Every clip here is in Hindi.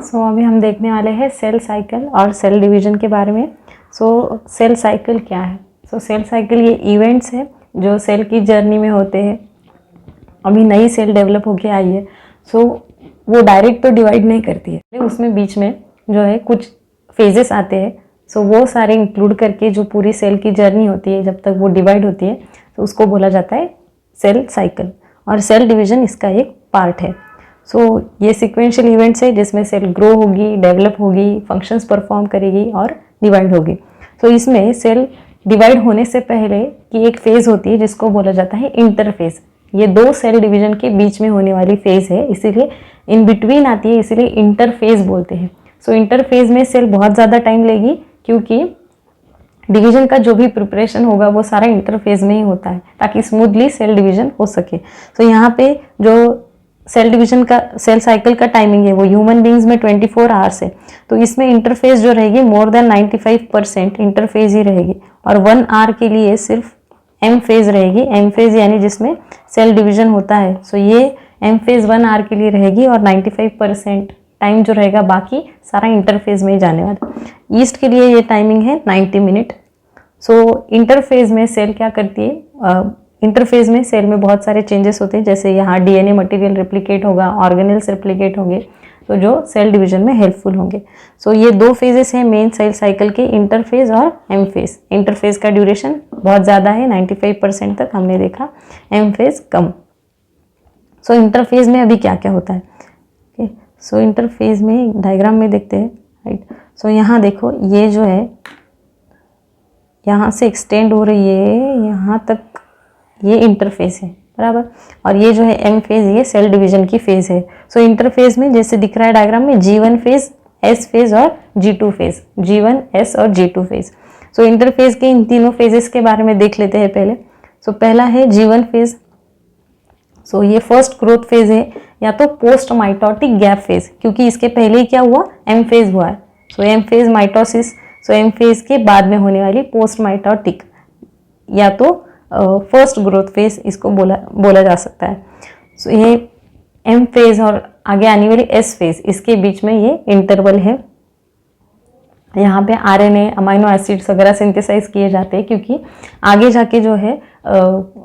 सो अभी हम देखने वाले हैं सेल साइकिल और सेल डिवीजन के बारे में। सेल साइकिल क्या है? सेल साइकिल ये इवेंट्स है जो सेल की जर्नी में होते हैं। अभी नई सेल डेवलप होके आई है, वो डायरेक्ट तो डिवाइड नहीं करती है, उसमें बीच में जो है कुछ फेजेस आते हैं। वो सारे इंक्लूड करके जो पूरी सेल की जर्नी होती है जब तक वो डिवाइड होती है, तो उसको बोला जाता है सेल साइकिल। और सेल डिवीजन इसका एक पार्ट है। ये सिक्वेंशियल इवेंट्स है जिसमें सेल ग्रो होगी, डेवलप होगी, फंक्शंस परफॉर्म करेगी और डिवाइड होगी। इसमें सेल डिवाइड होने से पहले की एक फेज होती है जिसको बोला जाता है इंटरफेज। ये दो सेल डिवीजन के बीच में होने वाली फेज है, इसीलिए इन बिटवीन आती है, इसीलिए इंटरफेज बोलते हैं। इंटरफेज में सेल बहुत ज़्यादा टाइम लेगी क्योंकि डिवीजन का जो भी प्रिपरेशन होगा वो सारा इंटरफेज में ही होता है ताकि स्मूथली सेल डिवीजन हो सके। यहाँ पे जो सेल डिवीजन का सेल साइकिल का टाइमिंग है वो ह्यूमन बींग्स में 24 आवर्स है। इसमें इंटरफेज जो रहेगी मोर देन 95% इंटरफेज ही रहेगी और 1 आवर के लिए सिर्फ एम फेज रहेगी। एम फेज यानी जिसमें सेल डिवीजन होता है। ये एम फेज 1 आवर के लिए रहेगी और 95% टाइम जो रहेगा बाकी सारा इंटरफेज में ही जाने वाला। ईस्ट के लिए ये टाइमिंग है 90 मिनट। इंटरफेज में सेल क्या करती है? इंटरफेज में सेल में बहुत सारे चेंजेस होते हैं, जैसे यहाँ डीएनए मटेरियल रिप्लिकेट होगा, ऑर्गेनेल्स रिप्लिकेट होंगे, तो जो सेल डिवीजन में हेल्पफुल होंगे। ये दो फेजेस हैं मेन सेल साइकिल के, इंटरफेज और एम फेज। इंटरफेज का ड्यूरेशन बहुत ज़्यादा है, 95% तक हमने देखा, एम फेज कम। इंटरफेज में अभी क्या क्या होता है? इंटरफेज में डायग्राम में देखते हैं, राइट। यहाँ देखो, ये जो है यहाँ से एक्सटेंड हो रही है यहाँ तक, ये इंटरफेज है, बराबर। और ये जो है एम फेज, ये सेल डिवीजन की फेज है। इंटरफेज में जैसे दिख रहा है डायग्राम में, G1 फेज, S फेज और G2 फेज, G1, S और G2 फेज। इंटरफेज के इन तीनों फेजेस के बारे में देख लेते हैं पहले। पहला है G1 फेज। ये फर्स्ट ग्रोथ फेज है या तो पोस्ट माइटोटिक गैप फेज, क्योंकि इसके पहले ही क्या हुआ? एम फेज हुआ है। M phase mitosis. M phase के बाद में होने वाली पोस्ट माइटोटिक या तो फर्स्ट ग्रोथ फेज इसको बोला जा सकता है। ये एम फेज और आगे आने वाली एस फेज, इसके बीच में ये इंटरवल है। यहाँ पे आरएनए, अमाइनो एसिड्स वगैरह सिंथेसाइज किए जाते हैं क्योंकि आगे जाके जो है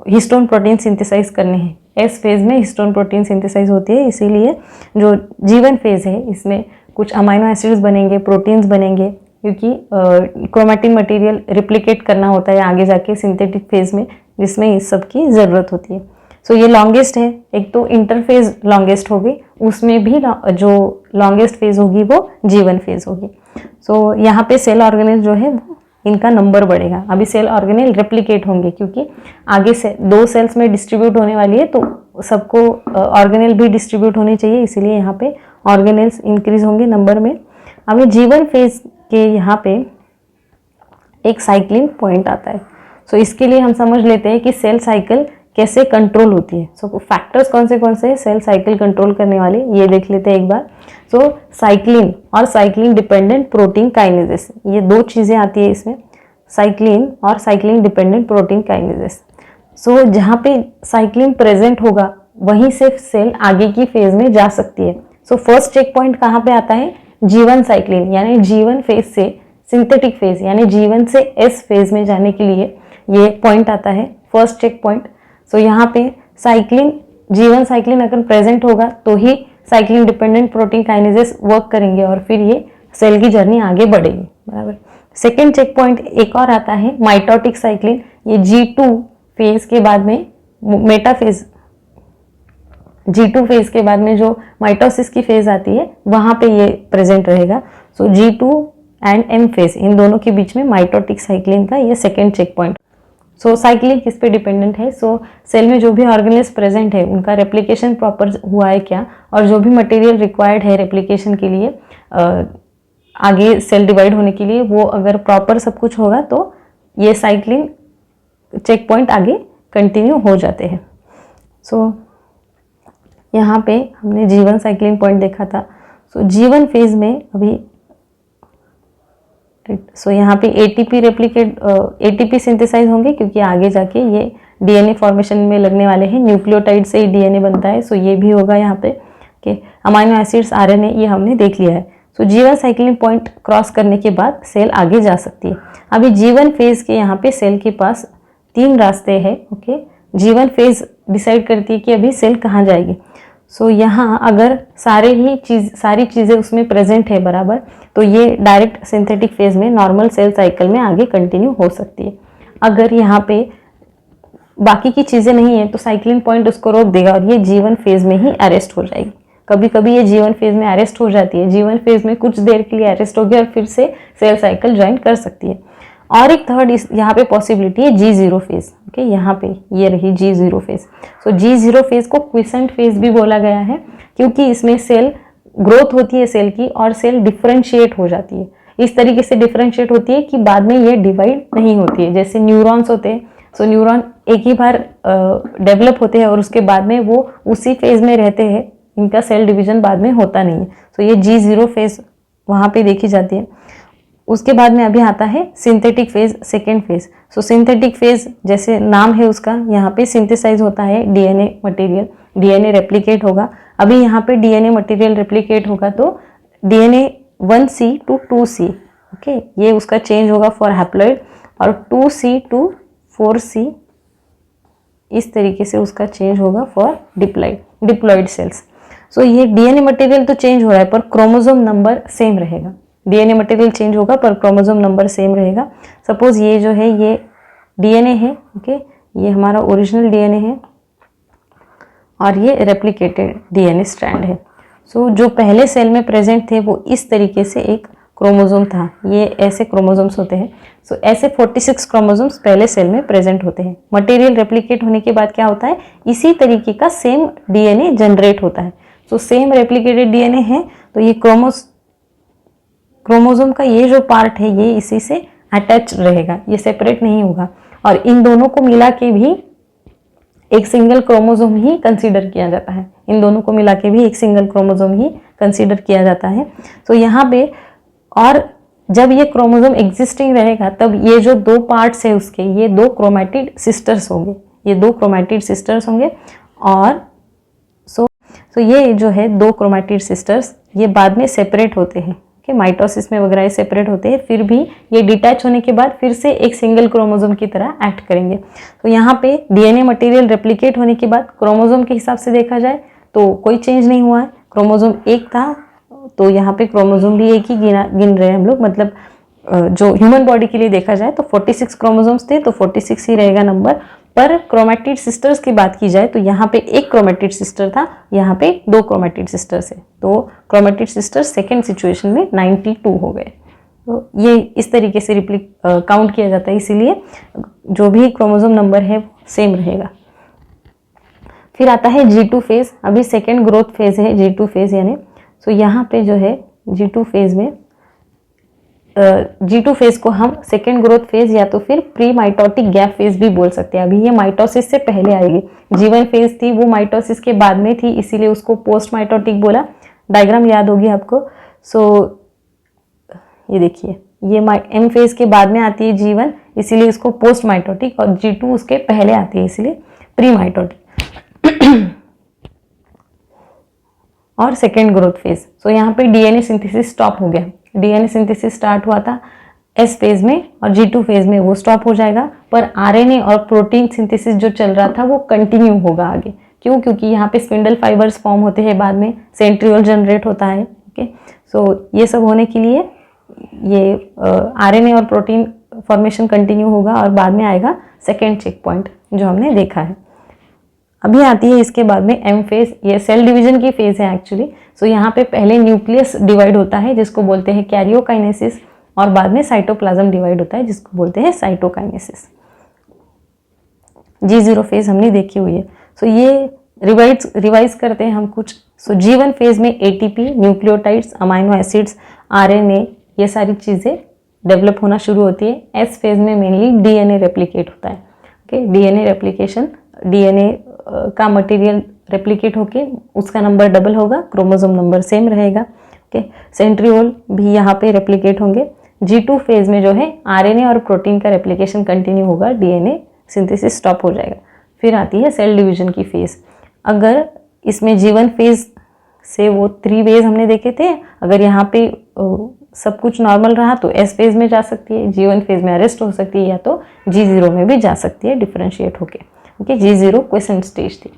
हिस्टोन प्रोटीन सिंथेसाइज करने हैं। एस फेज में हिस्टोन प्रोटीन सिंथेसाइज होती है, इसीलिए जो G1 फेज है इसमें कुछ अमाइनो एसिड्स बनेंगे, प्रोटीन्स बनेंगे, क्योंकि क्रोमैटिन मटेरियल रिप्लिकेट करना होता है आगे जाके सिंथेटिक फेज में, जिसमें इस सब की ज़रूरत होती है। ये लॉन्गेस्ट है। एक तो इंटरफेज लॉन्गेस्ट होगी, उसमें भी जो लॉन्गेस्ट फेज होगी वो G1 फेज होगी। यहाँ पे सेल ऑर्गेनेल जो है इनका नंबर बढ़ेगा। अभी सेल ऑर्गेनेल रेप्लिकेट होंगे क्योंकि आगे से 2 सेल्स में डिस्ट्रीब्यूट होने वाली है, तो सबको ऑर्गेनेल भी डिस्ट्रीब्यूट होनी चाहिए, इसीलिए यहाँ पे ऑर्गेनेल्स इंक्रीज होंगे नंबर में। अभी G1 फेज के यहाँ पे एक साइक्लिंग पॉइंट आता है। इसके लिए हम समझ लेते हैं कि सेल साइकिल कैसे कंट्रोल होती है। फैक्टर्स कौन से हैं सेल साइकिल कंट्रोल करने वाले, ये देख लेते हैं एक बार। साइक्लिन और साइक्लिन डिपेंडेंट प्रोटीन काइनेजेस, ये 2 चीज़ें आती है इसमें, साइक्लिन और साइक्लिन डिपेंडेंट प्रोटीन काइनेजेस। जहाँ पे साइक्लिन प्रेजेंट होगा वहीं से सेल आगे की फेज में जा सकती है। फर्स्ट चेक पॉइंट कहाँ पे आता है? G1 साइक्लिन, यानी G1 फेज से सिंथेटिक फेज यानी G1 से S फेज में जाने के लिए ये पॉइंट आता है, फर्स्ट चेक पॉइंट। यहाँ पे साइक्लिन, G1 साइक्लिन अगर प्रेजेंट होगा तो ही cyclin dependent protein kinases work करेंगे और फिर ये सेल की जर्नी आगे बढ़ेगी, बराबर। सेकेंड चेक पॉइंट एक और आता है माइटोटिक साइक्लिन। ये G2 फेज के बाद में मेटाफेज, G2 फेज के बाद में जो माइटोसिस की फेज आती है वहाँ पे ये प्रेजेंट रहेगा। G2 एंड M फेज, इन दोनों के बीच में माइटोटिक साइक्लिन का ये सेकेंड चेक पॉइंट। साइक्लिन किस पे डिपेंडेंट है? सेल में जो भी ऑर्गेनेल्स प्रेजेंट है उनका रेप्लिकेशन प्रॉपर हुआ है क्या, और जो भी मटेरियल रिक्वायर्ड है रेप्लिकेशन के लिए आगे सेल डिवाइड होने के लिए, वो अगर प्रॉपर सब कुछ होगा तो ये साइक्लिन चेक पॉइंट आगे कंटिन्यू हो जाते हैं। यहाँ पे हमने G1 साइक्लिन पॉइंट देखा था। G1 फेज में अभी यहाँ पे एटीपी सिंथेसाइज होंगे क्योंकि आगे जाके ये डीएनए फॉर्मेशन में लगने वाले हैं। न्यूक्लियोटाइड से ही डीएनए बनता है, ये भी होगा यहाँ पे ओके, अमाइनो एसिड्स, आरएनए, ये हमने देख लिया है। सो G1 साइक्लिंग पॉइंट क्रॉस करने के बाद सेल आगे जा सकती है। अभी G1 फेज के यहाँ पे सेल के पास 3 रास्ते हैं। ओके, G1 फेज डिसाइड करती है कि अभी सेल कहाँ जाएगी। सो यहाँ अगर सारी चीज़ें उसमें प्रेजेंट है बराबर, तो ये डायरेक्ट सिंथेटिक फेज में नॉर्मल सेल साइकिल में आगे कंटिन्यू हो सकती है। अगर यहाँ पे बाकी की चीज़ें नहीं है तो साइक्लिंग पॉइंट उसको रोक देगा और ये G1 फेज में ही अरेस्ट हो जाएगी। कभी कभी ये G1 फेज में अरेस्ट हो जाती है, G1 फेज में कुछ देर के लिए अरेस्ट होगी और फिर से सेल साइकिल ज्वाइन कर सकती है। और एक थर्ड यहाँ पे पॉसिबिलिटी है G0 फेज। ओके, यहाँ पे ये रही G0 फेज। सो G0 फेज को क्विसेंट फेज भी बोला गया है क्योंकि इसमें सेल ग्रोथ होती है सेल की और सेल डिफरेंशिएट हो जाती है। इस तरीके से डिफरेंशिएट होती है कि बाद में ये डिवाइड नहीं होती है। जैसे न्यूरॉन्स होते हैं, सो न्यूरॉन एक ही बार डेवलप होते हैं और उसके बाद में वो उसी फेज में रहते हैं, इनका सेल डिवीजन बाद में होता नहीं है। सो ये G0 फेज वहाँ पे देखी जाती है। उसके बाद में अभी आता है सिंथेटिक फेज, सेकेंड फेज। सो सिंथेटिक फेज जैसे नाम है उसका, यहाँ पे सिंथेसाइज होता है डीएनए मटेरियल, डीएनए रेप्लिकेट होगा। अभी यहाँ पे डीएनए मटेरियल रेप्लिकेट होगा तो DNA 1C to 2C, okay, ये उसका चेंज होगा फॉर हैप्लॉइड, और 2C to 4C इस तरीके से उसका चेंज होगा फॉर डिप्लॉइड सेल्स। सो ये डीएनए मटेरियल तो चेंज हो रहा है पर क्रोमोसोम नंबर सेम रहेगा। डीएनए मटेरियल चेंज होगा पर क्रोमोसोम नंबर सेम रहेगा। सपोज ये जो है ये डीएनए है, ओके, ये हमारा ओरिजिनल डीएनए है और ये रेप्लिकेटेड डीएनए स्ट्रैंड है। सो जो पहले सेल में प्रेजेंट थे वो इस तरीके से एक क्रोमोसोम था, ये ऐसे क्रोमोसोम्स होते हैं। सो ऐसे 46 क्रोमोसोम्स पहले सेल में प्रेजेंट होते हैं। मटेरियल रेप्लिकेट होने के बाद क्या होता है, इसी तरीके का सेम डीएनए जनरेट होता है। सो सेम रेप्लिकेटेड डीएनए है तो ये क्रोमोसोम का ये जो पार्ट है ये इसी से अटैच रहेगा, ये सेपरेट नहीं होगा। और इन दोनों को मिला के भी एक सिंगल क्रोमोसोम ही कंसीडर किया जाता है। इन दोनों को मिला के भी एक सिंगल क्रोमोसोम ही कंसीडर किया जाता है। तो यहाँ पे, और जब ये क्रोमोसोम एग्जिस्टिंग रहेगा तब ये जो 2 पार्ट्स है उसके, ये 2 क्रोमैटिड सिस्टर्स होंगे, ये 2 क्रोमैटिड सिस्टर्स होंगे। और सो ये जो है 2 क्रोमैटिड सिस्टर्स ये बाद में सेपरेट होते हैं, कि माइटोसिस में वगैरह सेपरेट होते हैं, फिर भी ये डिटैच होने के बाद फिर से एक सिंगल क्रोमोसोम की तरह एक्ट करेंगे। तो यहाँ पे डीएनए मटेरियल रेप्लिकेट होने के बाद क्रोमोसोम के हिसाब से देखा जाए तो कोई चेंज नहीं हुआ है। क्रोमोसोम एक था तो यहाँ पे क्रोमोसोम भी एक ही गिन रहे हैं हम लोग, मतलब जो ह्यूमन बॉडी के लिए देखा जाए तो 46 क्रोमोसोम्स थे तो 46 ही रहेगा नंबर। पर क्रोमैटिड सिस्टर्स की बात की जाए तो यहाँ पे एक क्रोमैटिड सिस्टर था, यहाँ पे 2 क्रोमैटिड सिस्टर्स है, तो क्रोमैटिड सिस्टर्स सेकेंड सिचुएशन में 92 हो गए। तो ये इस तरीके से काउंट किया जाता है, इसीलिए जो भी क्रोमोसोम नंबर है सेम रहेगा। फिर आता है G2 फेज। अभी सेकेंड ग्रोथ फेज है G2 फेज, यानी सो यहाँ पे जो है G2 फेज में G2 फेज को हम सेकेंड ग्रोथ फेज या तो फिर प्री माइटोटिक गैप फेज भी बोल सकते हैं। अभी ये माइटोसिस से पहले आएगी। G1 फेज थी वो माइटोसिस के बाद में थी, इसीलिए उसको पोस्ट माइटोटिक बोला। डायग्राम याद होगी आपको। सो ये देखिए, ये M फेज के बाद में आती है G1, इसीलिए इसको पोस्ट माइटोटिक, और G2 उसके पहले आती है इसीलिए प्री माइटोटिक। और सेकेंड ग्रोथ फेज, सो यहाँ पे डीएनए सिंथेसिस स्टॉप हो गया। डीएनए सिंथेसिस स्टार्ट हुआ था एस फेज में और G2 फेज में वो स्टॉप हो जाएगा, पर आरएनए और प्रोटीन सिंथेसिस जो चल रहा था वो कंटिन्यू होगा आगे। क्यों? क्योंकि यहाँ पे स्पिंडल फाइबर्स फॉर्म होते हैं, बाद में सेंट्रियोल जनरेट होता है। ओके, सो ये सब होने के लिए ये आरएनए और प्रोटीन फॉर्मेशन कंटिन्यू होगा और बाद में आएगा सेकेंड चेक पॉइंट जो हमने देखा है। अभी आती है इसके बाद में एम फेज, ये सेल डिवीजन की फेज है एक्चुअली। सो यहाँ पे पहले न्यूक्लियस डिवाइड होता है जिसको बोलते हैं कैरियोकाइनेसिस, और बाद में साइटोप्लाज्म डिवाइड होता है जिसको बोलते हैं साइटोकाइनेसिस। G0 फेज हमने देखी हुई है। सो ये रिवाइज करते हैं हम कुछ। सो G1 फेज में ATP, nucleotides, amino acids, RNA, ये सारी चीज़ें डेवलप होना शुरू होती है। एस फेज में मेनली डीएनए रेप्लिकेट होता है। ओके, डीएनए रेप्लिकेशन, डीएनए का मटेरियल रेप्लिकेट होके उसका नंबर डबल होगा, क्रोमोसोम नंबर सेम रहेगा। ओके, सेंट्रियोल भी यहाँ पे रेप्लिकेट होंगे। G2 फेज में जो है आरएनए और प्रोटीन का रेप्लिकेशन कंटिन्यू होगा, डीएनए सिंथेसिस स्टॉप हो जाएगा। फिर आती है सेल डिवीजन की फेज। अगर इसमें G1 फेज से वो 3 वेज हमने देखे थे। अगर यहाँ पे सब कुछ नॉर्मल रहा तो एस फेज में जा सकती है, G1 फेज में अरेस्ट हो सकती है, या तो G0 में भी जा सकती है डिफरेंशिएट होके। ओके, G0 क्वेसेंट स्टेज थी।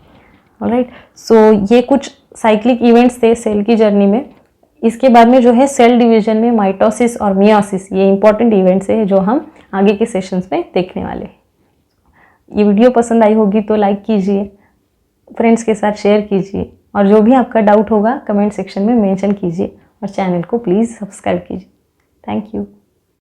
ऑलराइट, सो ये कुछ साइक्लिक इवेंट्स थे सेल की जर्नी में। इसके बाद में जो है सेल डिवीजन में माइटोसिस और मियोसिस, ये इंपॉर्टेंट इवेंट्स है जो हम आगे के सेशंस में देखने वाले हैं। ये वीडियो पसंद आई होगी तो लाइक कीजिए, फ्रेंड्स के साथ शेयर कीजिए, और जो भी आपका डाउट होगा कमेंट सेक्शन में मेंशन कीजिए, और चैनल को प्लीज़ सब्सक्राइब कीजिए। Thank you.